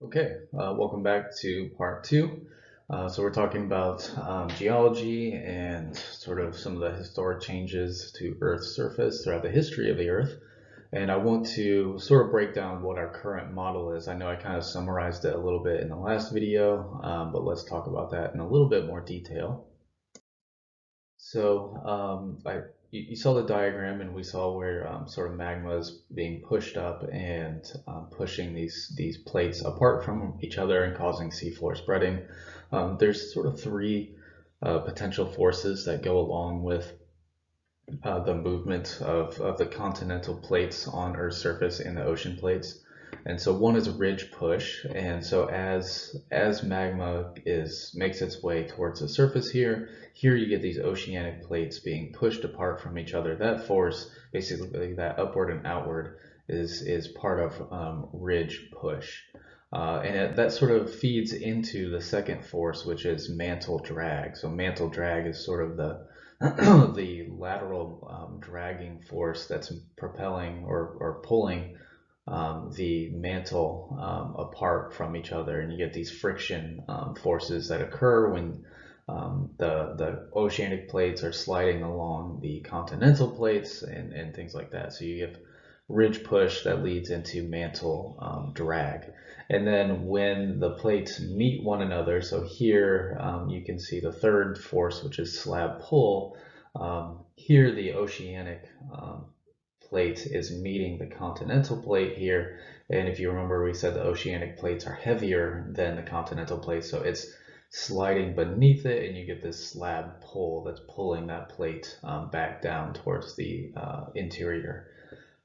Okay, welcome back to part two. So we're talking about geology and sort of some of the historic changes to Earth's surface throughout the history of the Earth. And I want to sort of break down what our current model is. I know I kind of summarized it a little bit in the last video, but let's talk about that in a little bit more detail. So you saw the diagram, and we saw where sort of magma is being pushed up and pushing these plates apart from each other and causing seafloor spreading. There's sort of three potential forces that go along with the movement of the continental plates on Earth's surface and the ocean plates. And so one is ridge push, and so as magma makes its way towards the surface here you get these oceanic plates being pushed apart from each other. That force, basically that upward and outward, is part of ridge push. That sort of feeds into the second force, which is mantle drag. So mantle drag is sort of the the lateral dragging force that's propelling or pulling the mantle apart from each other, and you get these friction forces that occur when the oceanic plates are sliding along the continental plates and things like that. So you have ridge push that leads into mantle drag. And then when the plates meet one another, so here you can see the third force, which is slab pull. Here the oceanic plate is meeting the continental plate here. And if you remember, we said the oceanic plates are heavier than the continental plate, so it's sliding beneath it, and you get this slab pull that's pulling that plate back down towards the interior.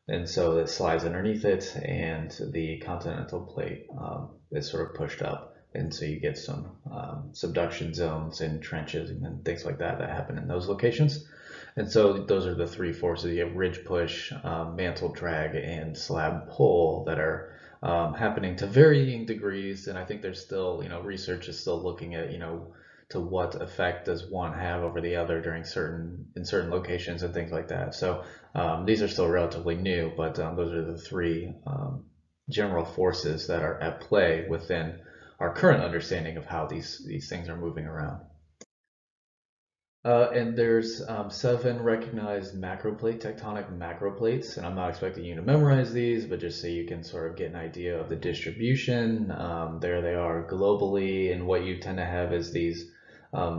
And so it slides underneath it, and the continental plate is sort of pushed up. And so you get some subduction zones and trenches and things like that that happen in those locations. And so those are the three forces. You have ridge push, mantle drag, and slab pull that are happening to varying degrees. And I think there's still, research is still looking at, to what effect does one have over the other during certain locations and things like that. So these are still relatively new, but those are the three general forces that are at play within our current understanding of how these things are moving around. And there's seven recognized tectonic macroplates, and I'm not expecting you to memorize these, but just so you can sort of get an idea of the distribution. There they are globally, and what you tend to have is these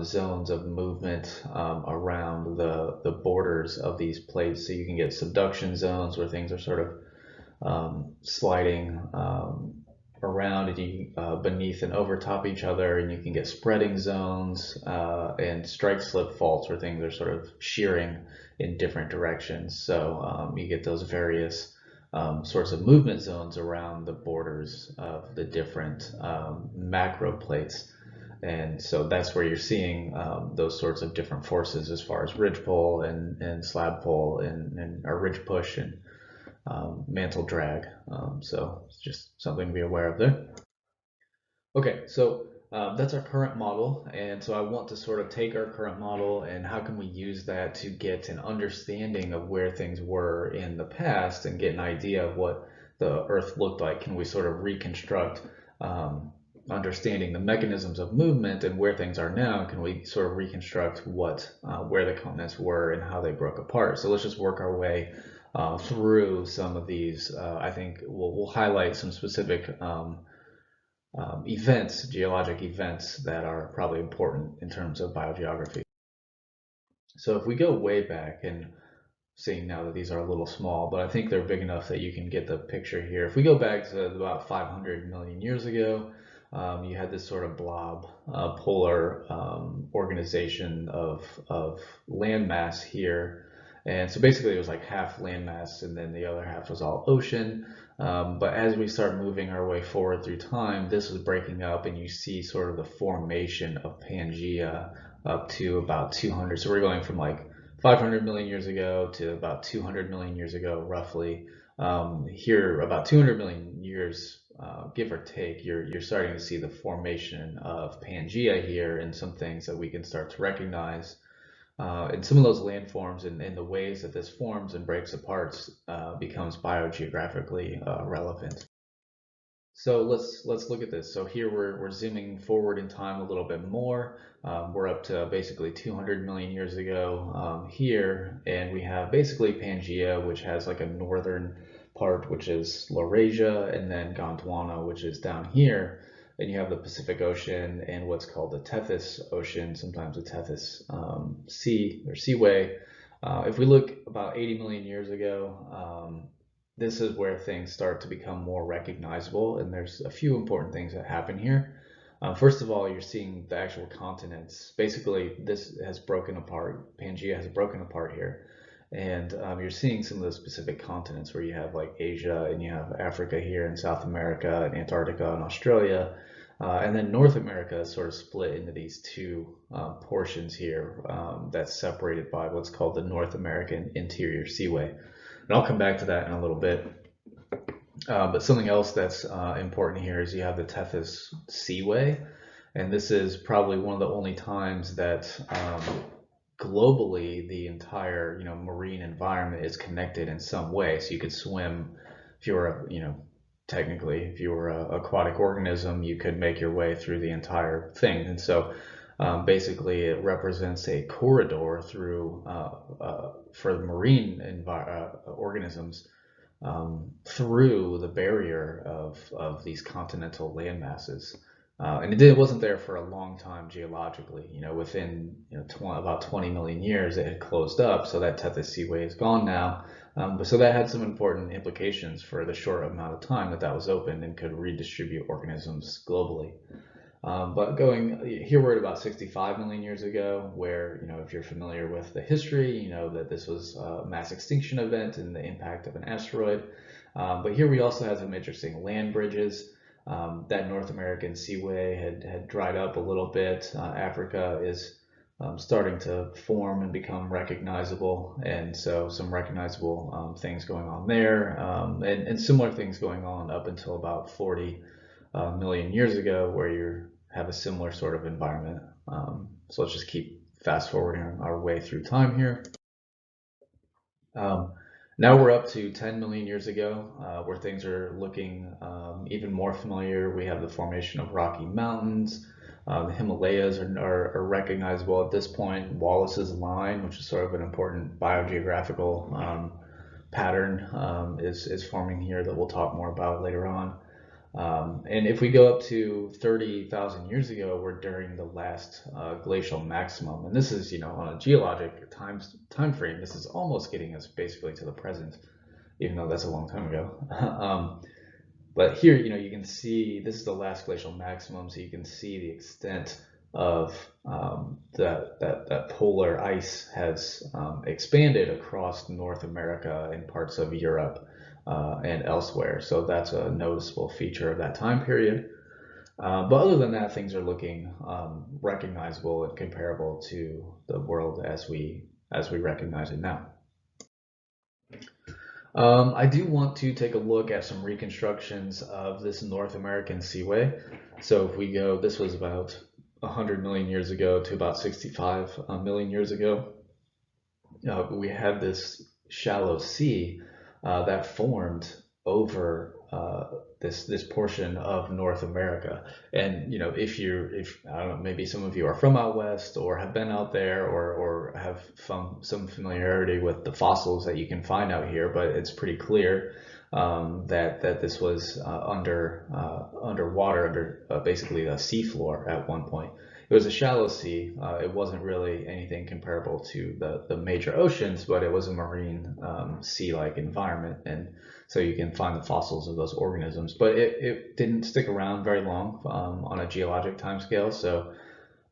zones of movement around the borders of these plates. So you can get subduction zones where things are sort of sliding around and beneath and over top each other, and you can get spreading zones and strike slip faults where things are sort of shearing in different directions. So you get those various sorts of movement zones around the borders of the different macro plates. And so that's where you're seeing those sorts of different forces as far as ridge pull and slab pull and or ridge push and mantle drag. So it's just something to be aware of there. Okay, so that's our current model. And so I want to sort of take our current model and how can we use that to get an understanding of where things were in the past and get an idea of what the Earth looked like. Can we sort of reconstruct understanding the mechanisms of movement and where things are now? Can we sort of reconstruct where the continents were and how they broke apart? So let's just work our way through some of these. I think we'll highlight some specific geologic events that are probably important in terms of biogeography. So if we go way back, and seeing now that these are a little small, but I think they're big enough that you can get the picture here. If we go back to about 500 million years ago, you had this sort of blob polar organization of landmass here. And so basically it was like half landmass and then the other half was all ocean. But as we start moving our way forward through time, this was breaking up and you see sort of the formation of Pangea up to about 200. So we're going from like 500 million years ago to about 200 million years ago, roughly. Here, about 200 million years, give or take, you're starting to see the formation of Pangea here and some things that we can start to recognize. And some of those landforms and the ways that this forms and breaks apart becomes biogeographically relevant. So let's look at this. So here we're zooming forward in time a little bit more. We're up to basically 200 million years ago here, and we have basically Pangaea, which has like a northern part, which is Laurasia, and then Gondwana, which is down here. And you have the Pacific Ocean and what's called the Tethys Ocean, sometimes the Tethys Sea or Seaway. If we look about 80 million years ago, this is where things start to become more recognizable, and there's a few important things that happen here. First of all, you're seeing the actual continents. Basically, this has broken apart. Pangaea has broken apart here, and you're seeing some of the specific continents where you have like Asia and you have Africa here and South America and Antarctica and Australia. And then North America is sort of split into these two portions here that's separated by what's called the North American Interior Seaway. And I'll come back to that in a little bit. But something else that's important here is you have the Tethys Seaway, and this is probably one of the only times that globally the entire marine environment is connected in some way. So you could swim if you were technically if you were a aquatic organism, you could make your way through the entire thing. And so basically it represents a corridor through for the marine organisms through the barrier of these continental land masses. And it wasn't there for a long time geologically. Within about 20 million years, it had closed up, so that Tethys Seaway is gone now. But so that had some important implications for the short amount of time that was open and could redistribute organisms globally. But going here, we're at about 65 million years ago, where, if you're familiar with the history, you know that this was a mass extinction event and the impact of an asteroid. But here we also have some interesting land bridges. That North American Seaway had dried up a little bit. Africa is starting to form and become recognizable, and so some recognizable things going on there, and similar things going on up until about 40 million years ago, where you have a similar sort of environment. So let's just keep fast forwarding our way through time here. Um, Now we're up to 10 million years ago, where things are looking even more familiar. We have the formation of Rocky Mountains. The Himalayas are recognizable at this point. Wallace's line, which is sort of an important biogeographical pattern, is forming here that we'll talk more about later on. And if we go up to 30,000 years ago, we're during the last glacial maximum. And this is, on a geologic time frame, this is almost getting us basically to the present, even though that's a long time ago. But here, you can see this is the last glacial maximum, so you can see the extent of that polar ice has expanded across North America and parts of Europe and elsewhere. So that's a noticeable feature of that time period. But other than that, things are looking recognizable and comparable to the world as we recognize it now. I do want to take a look at some reconstructions of this North American Seaway. So if we go, this was about 100 million years ago to about 65 million years ago. We have this shallow sea that formed over this portion of North America. And if I don't know, maybe some of you are from out west or have been out there or have some familiarity with the fossils that you can find out here, but it's pretty clear that this was underwater, under basically the seafloor at one point. It was a shallow sea. It wasn't really anything comparable to the major oceans, but it was a marine sea-like environment, and so you can find the fossils of those organisms. But it didn't stick around very long on a geologic timescale. So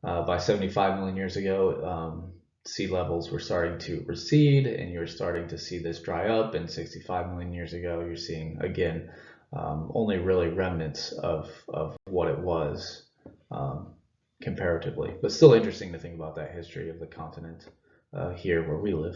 by 75 million years ago, sea levels were starting to recede, and you're starting to see this dry up. And 65 million years ago, you're seeing again only really remnants of what it was. Comparatively, but still interesting to think about that history of the continent here where we live.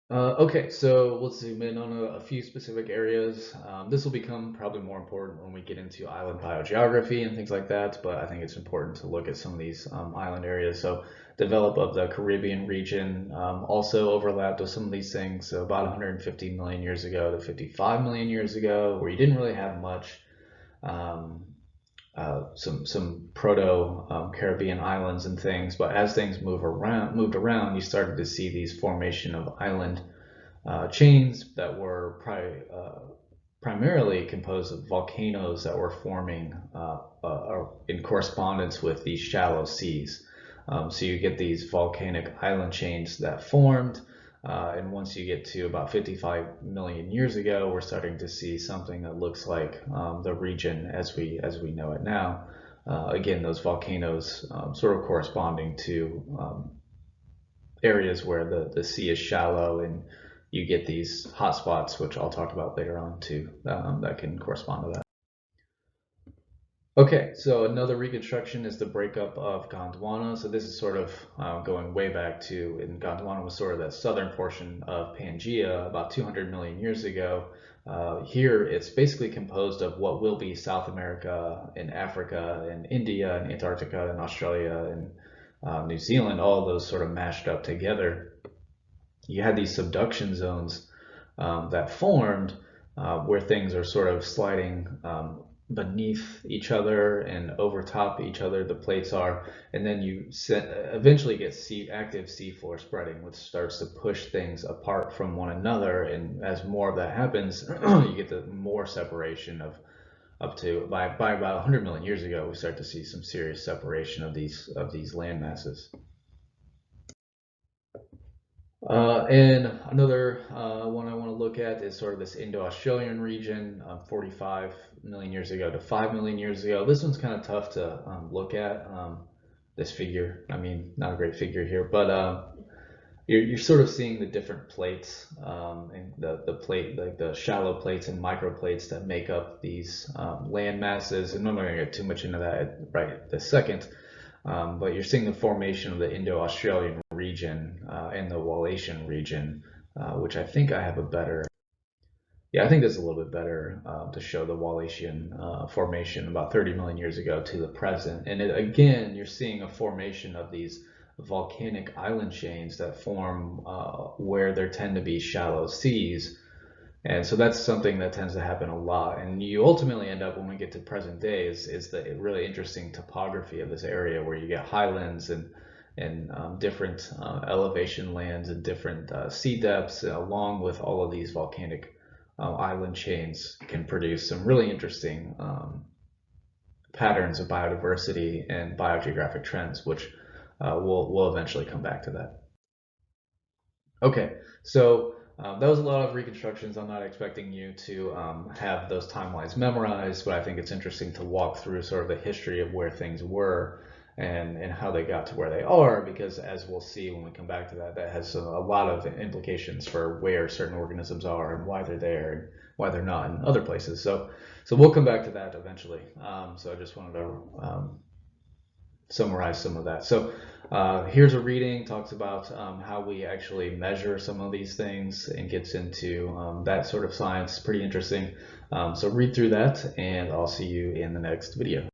Okay, so let's zoom in on a few specific areas. This will become probably more important when we get into island biogeography and things like that, but I think it's important to look at some of these island areas. So, develop of the Caribbean region also overlapped with some of these things. So, about 150 million years ago to 55 million years ago, where you didn't really have much. Um, some proto Caribbean islands and things, but as things moved around, you started to see these formation of island chains that were primarily composed of volcanoes that were forming in correspondence with these shallow seas. So you get these volcanic island chains that formed, and once you get to about 55 million years ago, we're starting to see something that looks like the region as we know it now. Again, those volcanoes sort of corresponding to areas where the sea is shallow, and you get these hotspots, which I'll talk about later on too, that can correspond to that. Okay, so another reconstruction is the breakup of Gondwana. So this is sort of going way back to, and Gondwana was sort of that southern portion of Pangaea about 200 million years ago. Here, it's basically composed of what will be South America and Africa and India and Antarctica and Australia and New Zealand, all of those sort of mashed up together. You had these subduction zones that formed where things are sort of sliding beneath each other and over top each other, the plates are, and then you eventually get active seafloor spreading, which starts to push things apart from one another. And as more of that happens, you get the more separation of up to by about 100 million years ago, we start to see some serious separation of these land masses. And another one I want to look at is sort of this Indo-Australian region, 45 million years ago to 5 million years ago. This one's kind of tough to look at. This figure, I mean, not a great figure here, but you're sort of seeing the different plates and the plate, like the shallow plates and microplates that make up these land masses. And I'm not going to get too much into that right this second. But you're seeing the formation of the Indo-Australian region and the Wallasian region, which I think I have a better. Yeah, I think that's a little bit better to show the Wallasian formation about 30 million years ago to the present. And again, you're seeing a formation of these volcanic island chains that form where there tend to be shallow seas. And so that's something that tends to happen a lot. And you ultimately end up, when we get to present day, is the really interesting topography of this area where you get highlands and different elevation lands and different sea depths, along with all of these volcanic island chains, can produce some really interesting patterns of biodiversity and biogeographic trends, which we'll eventually come back to that. Okay, so that was a lot of reconstructions. I'm not expecting you to have those timelines memorized, but I think it's interesting to walk through sort of the history of where things were and how they got to where they are, because as we'll see when we come back to that, that has a lot of implications for where certain organisms are and why they're there and why they're not in other places. So we'll come back to that eventually. So I just wanted to summarize some of that. So here's a reading, talks about how we actually measure some of these things and gets into that sort of science. Pretty interesting. So read through that, and I'll see you in the next video.